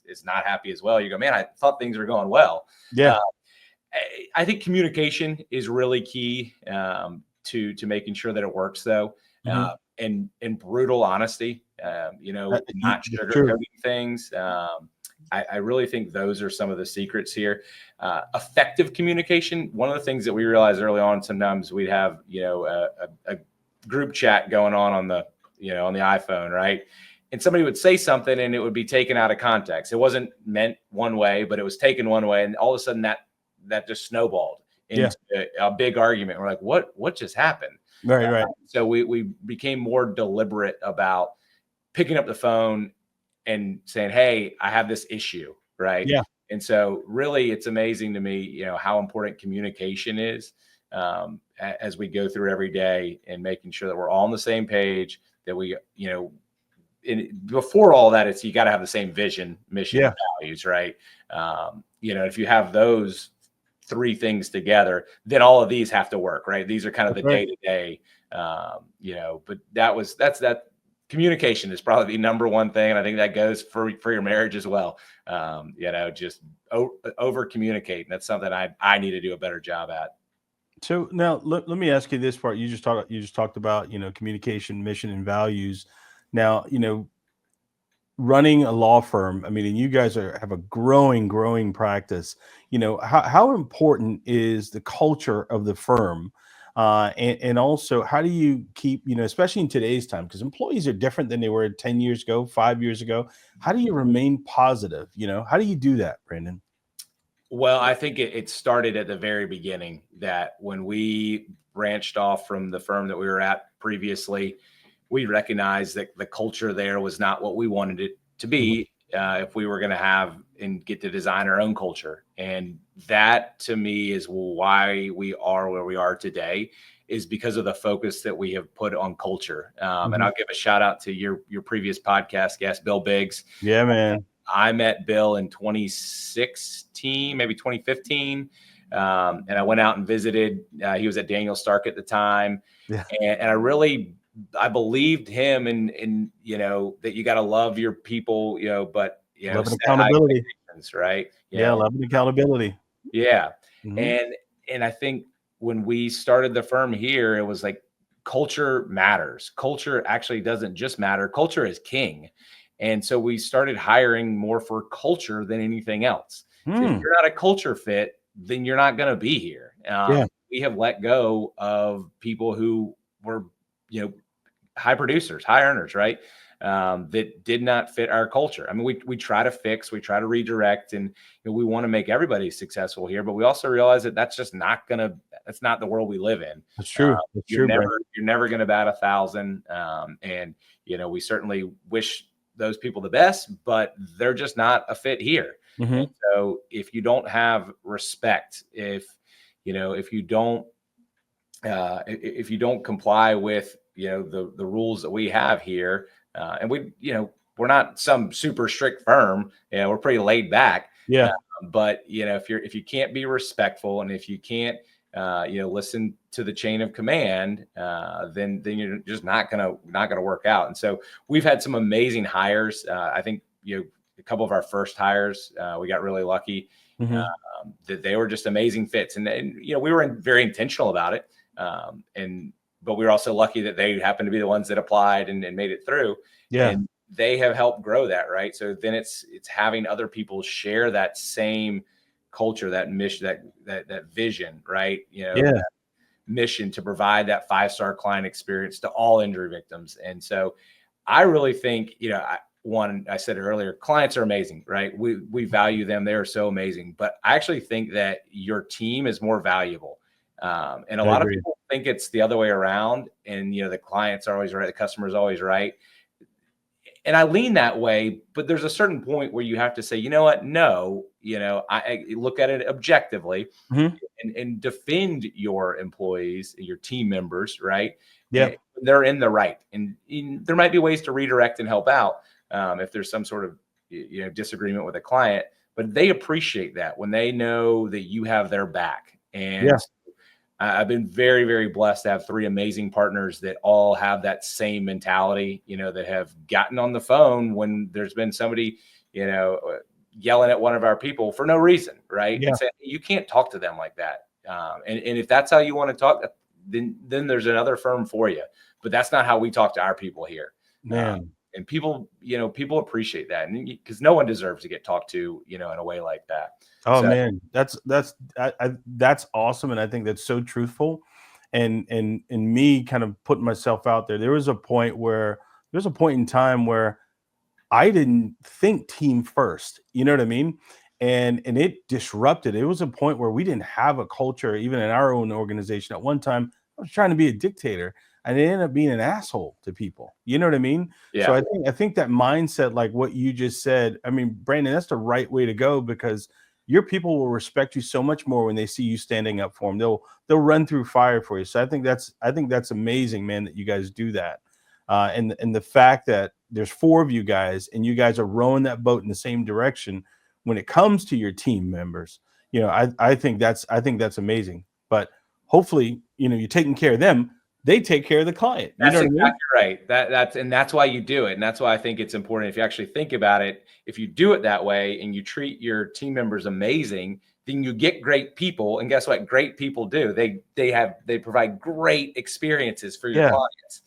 is not happy as well. You go, man, I thought things were going well. Yeah. I think communication is really key to making sure that it works, though, and brutal honesty. Not sugarcoating things. I really think those are some of the secrets here. Effective communication. One of the things that we realized early on, sometimes we'd have a group chat going on the on the iPhone, right? And somebody would say something and it would be taken out of context. It wasn't meant one way, but it was taken one way, and all of a sudden that just snowballed into a big argument. We're like, what just happened? Right. So we became more deliberate about picking up the phone and saying, hey, I have this issue, right? Yeah. And so really it's amazing to me, how important communication is as we go through every day, and making sure that we're all on the same page, that we, before all that, it's, you got to have the same vision, mission, and values, right? If you have those 3 things together, then all of these have to work, right? These are kind of the day-to-day, but that's communication is probably the number one thing. And I think that goes for your marriage as well. Just over communicate. And that's something I need to do a better job at. So now let me ask you this part. You just talked about, communication, mission, and values. Now, running a law firm, and you guys have a growing practice. How important is the culture of the firm? And also, how do you keep, especially in today's time, because employees are different than they were 10 years ago, 5 years ago. How do you remain positive? How do you do that, Brandon? Well, I think it started at the very beginning, that when we branched off from the firm that we were at previously, we recognized that the culture there was not what we wanted it to be if we were going to have and get to design our own culture. And that, to me, is why we are where we are today, is because of the focus that we have put on culture. And I'll give a shout out to your previous podcast guest, Bill Biggs. Yeah, man. I met Bill in 2016, maybe 2015. And I went out and visited. He was at Daniel Stark at the time. Yeah. And I believed him, and that you got to love your people, but love and accountability, right? Love and accountability. Yeah. And I think when we started the firm here, it was like, culture matters. Culture actually doesn't just matter. Culture is king. And so we started hiring more for culture than anything else. So if you're not a culture fit, then you're not going to be here. We have let go of people who were, high producers, high earners, right? That did not fit our culture. We try to fix, we try to redirect, and we want to make everybody successful here, but we also realize that that's not the world we live in. That's true. You're never going to bat 1,000. And we certainly wish those people the best, but they're just not a fit here. And so if you don't have respect, if you don't if you don't comply with, the rules that we have here, and we're not some super strict firm, we're pretty laid back. Yeah. But if you can't be respectful, and if you can't listen to the chain of command, then you're just not gonna work out. And so we've had some amazing hires. I think a couple of our first hires, we got really lucky. Mm-hmm. That they were just amazing fits, and we were very intentional about it. But we were also lucky that they happened to be the ones that applied and made it through. Yeah. And they have helped grow that, right? So then it's having other people share that same culture, that mission, that vision, right? That mission to provide that 5-star client experience to all injury victims. And so I really think, I said it earlier, clients are amazing, right? We value them. They are so amazing. But I actually think that your team is more valuable. And a lot of people think it's the other way around. And, the clients are always right. The customer is always right. And I lean that way, but there's a certain point where you have to say, you know what? No, I look at it objectively, and defend your employees, your team members, right? Yeah. They're in the right. And there might be ways to redirect and help out if there's some sort of disagreement with a client, but they appreciate that when they know that you have their back. And I've been very, very blessed to have 3 amazing partners that all have that same mentality, that have gotten on the phone when there's been somebody, yelling at one of our people for no reason, right? Yeah. And say, you can't talk to them like that. And if that's how you want to talk, then there's another firm for you. But that's not how we talk to our people here. Man. And people appreciate that, and because no one deserves to get talked to, in a way like that. Oh, so, man, that's awesome, and I think that's so truthful. And me kind of putting myself out there. There was a point in time where I didn't think team first. You know what I mean? And it disrupted. It was a point where we didn't have a culture, even in our own organization. At one time, I was trying to be a dictator. And it ended up being an asshole to people. You know what I mean? Yeah. So I think that mindset, like what you just said, I mean, Brandon, that's the right way to go, because your people will respect you so much more when they see you standing up for them. They'll run through fire for you. So I think that's amazing, man, that you guys do that. And the fact that there's 4 of you guys and you guys are rowing that boat in the same direction when it comes to your team members, I think that's amazing. But hopefully, you're taking care of them. They take care of the client. That's exactly right. That's why you do it. And that's why I think it's important. If you actually think about it, if you do it that way and you treat your team members amazing, then you get great people. And guess what? Great people do. They provide great experiences for your clients.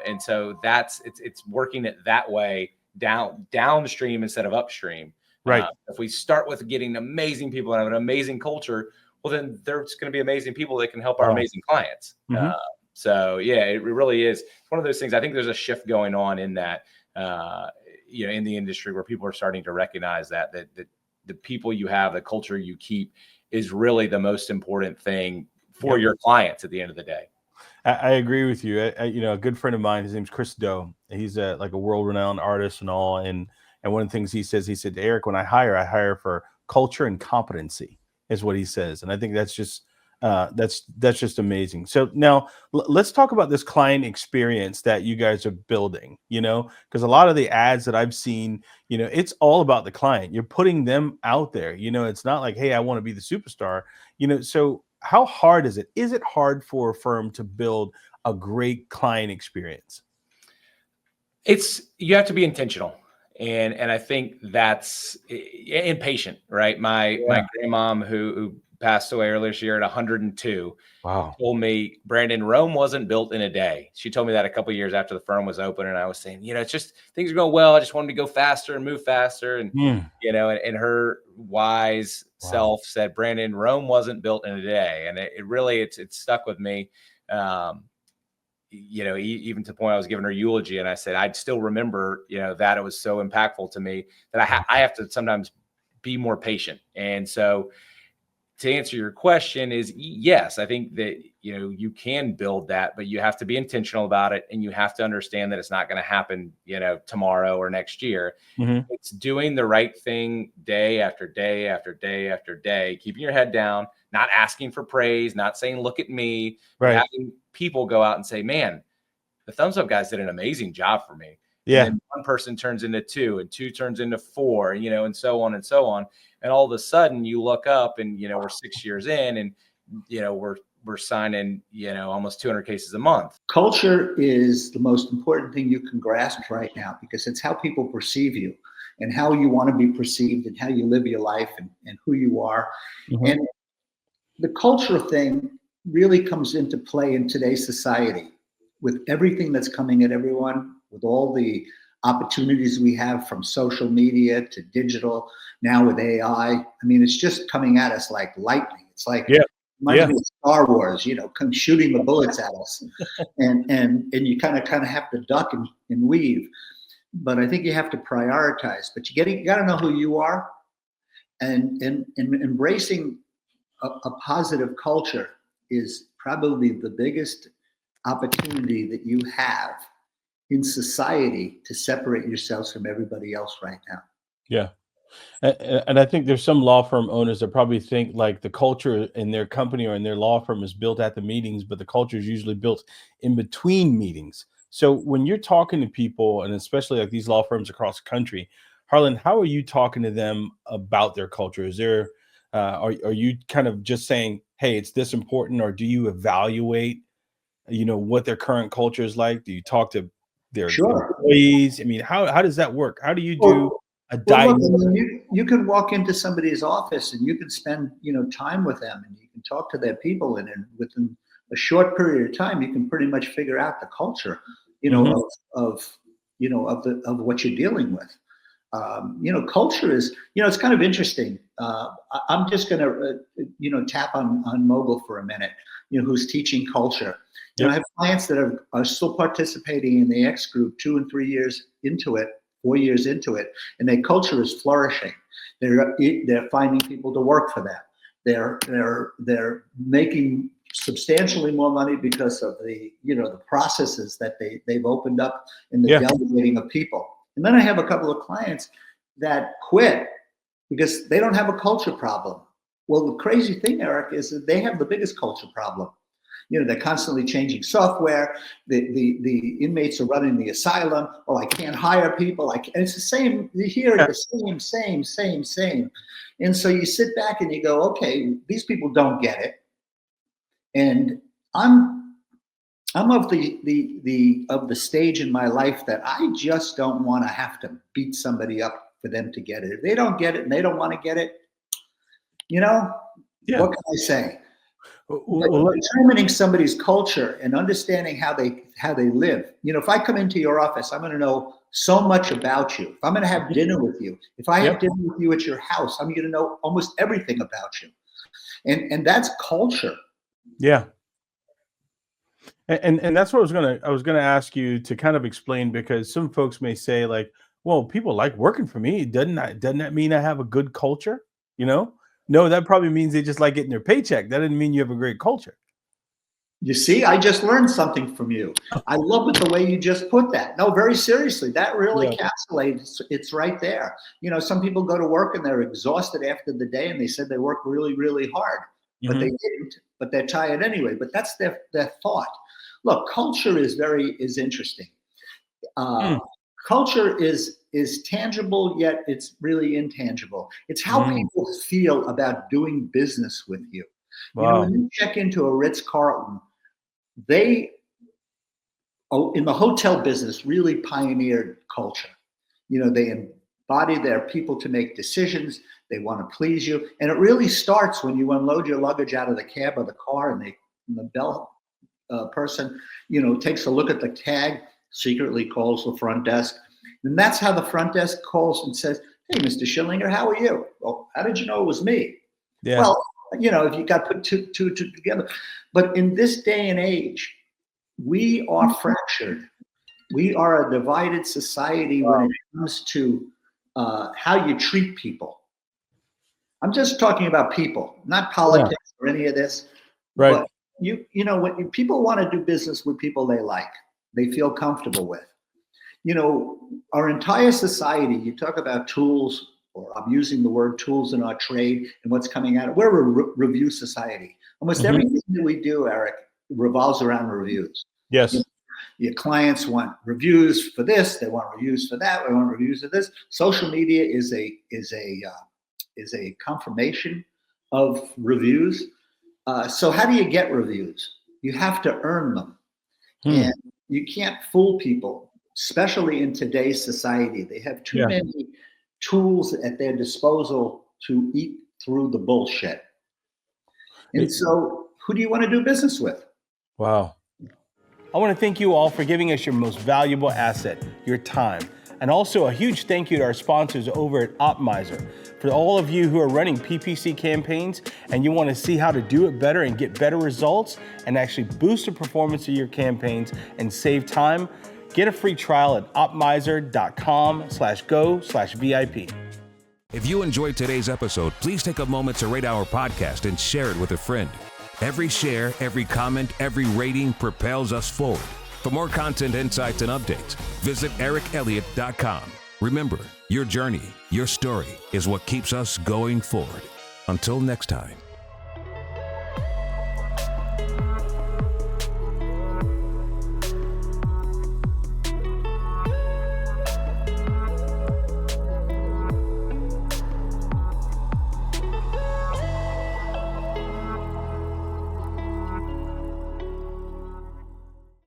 And so it's working it that way downstream instead of upstream. Right. If we start with getting amazing people and have an amazing culture, well, then there's going to be amazing people that can help our amazing clients. Mm-hmm. So yeah, it really is. It's one of those things. I think there's a shift going on in that, in the industry where people are starting to recognize that the people you have, the culture you keep, is really the most important thing for your clients at the end of the day. I agree with you. A good friend of mine, his name's Chris Doe. He's like a world-renowned artist and all. And one of the things he said, Eric, when I hire for culture and competency, is what he says. And I think that's just amazing. So now let's talk about this client experience that you guys are building, because a lot of the ads that I've seen, it's all about the client. You're putting them out there. It's not like, hey, I want to be the superstar, so how hard is it? Is it hard for a firm to build a great client experience? You have to be intentional. And I think that's impatient, right? My grandmom who passed away earlier this year at 102. Wow. Told me, Brandon, Rome wasn't built in a day. She told me that a couple of years after the firm was open. And I was saying, it's just things are going well. I just wanted to go faster and move faster. And, and her wise self said, Brandon, Rome wasn't built in a day. And it really, it's stuck with me. Even to the point I was giving her eulogy, and I said, I'd still remember, that it was so impactful to me that I have to sometimes be more patient. And so to answer your question is yes, I think that, you can build that, but you have to be intentional about it. And you have to understand that it's not going to happen, tomorrow or next year. Mm-hmm. It's doing the right thing day after day after day after day, keeping your head down, not asking for praise, not saying, look at me, but Right. having people go out and say, man, the Thumbs Up guys did an amazing job for me. Yeah. And then one person turns into 2 and 2 turns into 4, and so on and so on. And all of a sudden you look up and, we're 6 years in and, we're signing, almost 200 cases a month. Culture is the most important thing you can grasp right now, because it's how people perceive you and how you want to be perceived and how you live your life and who you are. Mm-hmm. And the culture thing really comes into play in today's society with everything that's coming at everyone, with all the opportunities we have from social media to digital, now with AI. I mean, it's just coming at us like lightning. It's like, reminds me of Star Wars, come shooting the bullets at us. and you kind of have to duck and weave. But I think you have to prioritize. But you got to know who you are, and embracing a positive culture is probably the biggest opportunity that you have in society to separate yourselves from everybody else right now. Yeah. And I think there's some law firm owners that probably think like the culture in their company or in their law firm is built at the meetings, but the culture is usually built in between meetings. So when you're talking to people, and especially like these law firms across the country, Harlan, how are you talking to them about their culture? Is there, are you kind of just saying, hey, it's this important, or do you evaluate, what their current culture is like? Do you talk to their employees? I mean, how does that work? How do you do a diagnosis? Look, I mean, you can walk into somebody's office and you can spend, time with them, and you can talk to their people, and within a short period of time, you can pretty much figure out the culture, of what you're dealing with. Culture is, it's kind of interesting. I'm just going to, tap on Mogul for a minute, who's teaching culture. I have clients that are still participating in the X group 2 and 3 years into it, 4 years into it, and their culture is flourishing. They're finding people to work for them. They're making substantially more money because of the processes that they've opened up in the delegating of people. And then I have a couple of clients that quit because they don't have a culture problem. Well, the crazy thing, Eric, is that they have the biggest culture problem. They're constantly changing software. The inmates are running the asylum. Oh, I can't hire people. And it's the same here, the same. And so you sit back and you go, okay, these people don't get it. And I'm of the stage in my life that I just don't want to have to beat somebody up for them to get it. If they don't get it and they don't want to get it, what can I say? But determining somebody's culture and understanding how they live. If I come into your office, I'm going to know so much about you. If I'm going to have dinner with you, if I have dinner with you at your house, I'm going to know almost everything about you. And that's culture. Yeah. And that's what I was gonna ask you to kind of explain, because some folks may say like, well, people like working for me. Doesn't that mean I have a good culture? No, that probably means they just like getting their paycheck. That doesn't mean you have a great culture. You see, I just learned something from you. I love it the way you just put that. No, very seriously, that really encapsulates. It's right there. Some people go to work and they're exhausted after the day, and they said they work really, really hard, but they didn't. But they're tired anyway. But that's their thought. Look, culture is interesting. Culture is tangible, yet it's really intangible. It's how people feel about doing business with you. Wow. When you check into a Ritz-Carlton, they, in the hotel business, really pioneered culture. They embody their people to make decisions. They want to please you. And it really starts when you unload your luggage out of the cab or the car, and the bell person, takes a look at the tag, secretly calls the front desk. And that's how the front desk calls and says, hey, Mr. Schillinger, how are you? Well, how did you know it was me? Yeah. Well, if you got put two together. But in this day and age, we are fractured. We are a divided society when it comes to how you treat people. I'm just talking about people, not politics or any of this. Right. But when people want to do business with people they like, they feel comfortable with. Our entire society, you talk about tools, or I'm using the word tools in our trade and what's coming out. We're a review society. Almost everything that we do, Eric, revolves around reviews. Yes. Your clients want reviews for this. They want reviews for that. They want reviews of this. Social media is a confirmation of reviews. So how do you get reviews? You have to earn them. And you can't fool people, especially in today's society. They have too many tools at their disposal to eat through the bullshit. And so who do you want to do business with? Wow. I want to thank you all for giving us your most valuable asset, your time. And also a huge thank you to our sponsors over at Optmyzr. For all of you who are running PPC campaigns and you want to see how to do it better and get better results and actually boost the performance of your campaigns and save time, get a free trial at optmyzr.com/go/VIP. If you enjoyed today's episode, please take a moment to rate our podcast and share it with a friend. Every share, every comment, every rating propels us forward. For more content, insights, and updates, visit ericelliott.com. Remember, your journey, your story is what keeps us going forward. Until next time.